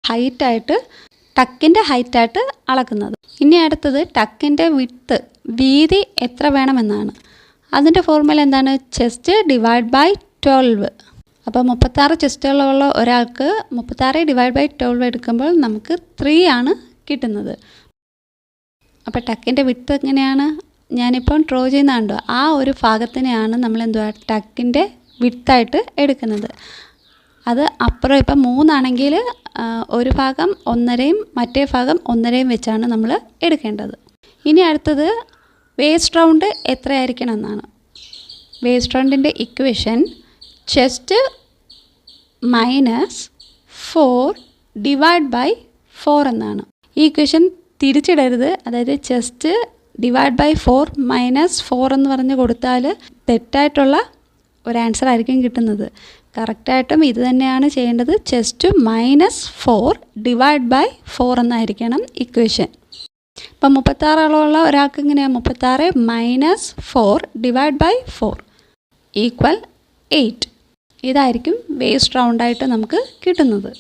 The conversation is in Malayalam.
ഹൈറ്റായിട്ട് ടക്കിൻ്റെ ഹൈറ്റായിട്ട് അളക്കുന്നത്. ഇനി അടുത്തത് ടക്കിൻ്റെ വീതി എത്ര വേണമെന്നാണ്. അതിൻ്റെ ഫോർമുല എന്താണ്? Chest divide by 12. അപ്പോൾ 36 ചെസ്റ്റുകളുള്ള ഒരാൾക്ക് 36 ഡിവൈഡ് ബൈ 12 എടുക്കുമ്പോൾ നമുക്ക് 3 ആണ് കിട്ടുന്നത്. അപ്പോൾ ടക്കിൻ്റെ വിഡ്ത്ത് എങ്ങനെയാണ്? ഞാനിപ്പം ഡ്രോ ചെയ്യുന്നുണ്ടോ ആ ഒരു ഭാഗത്തിനെയാണ് നമ്മൾ ടക്കിൻ്റെ വിഡ്ത്തായിട്ട് എടുക്കുന്നത്. അത് അപ്പുറം ഇപ്പം 3 ആണെങ്കിൽ ഒരു ഭാഗം 1.5 മറ്റേ ഭാഗം 1.5 വെച്ചാണ് നമ്മൾ എടുക്കേണ്ടത്. ഇനി അടുത്തത് വേസ്റ്റ് റൗണ്ട് എത്രയായിരിക്കണം എന്നാണ്. വേസ്റ്റ് റൗണ്ടിൻ്റെ ഇക്വേഷൻ ചെസ്റ്റ് -4 ഡിവൈഡ് ബൈ 4 എന്നാണ്. ഈ ഇക്വേഷൻ തിരിച്ചിടരുത്. അതായത് ചെസ്റ്റ് ഡിവൈഡ് ബൈ 4 -4 എന്ന് പറഞ്ഞ് കൊടുത്താൽ തെറ്റായിട്ടുള്ള ഒരു ആൻസർ ആയിരിക്കും കിട്ടുന്നത്. കറക്റ്റായിട്ടും ഇത് തന്നെയാണ് ചെയ്യേണ്ടത്. ചെസ്റ്റ് -4 ഡിവൈഡ് ബൈ 4 എന്നായിരിക്കണം ഇക്വേഷൻ. ഇപ്പം 36 അളവുള്ള ഒരാൾക്ക് ഇങ്ങനെയാണ് 36 - 4 ഡിവൈഡ് ബൈ 4 = 8. ഇതായിരിക്കും വേസ്റ്റ് റൗണ്ടായിട്ട് നമുക്ക് കിട്ടുന്നത്.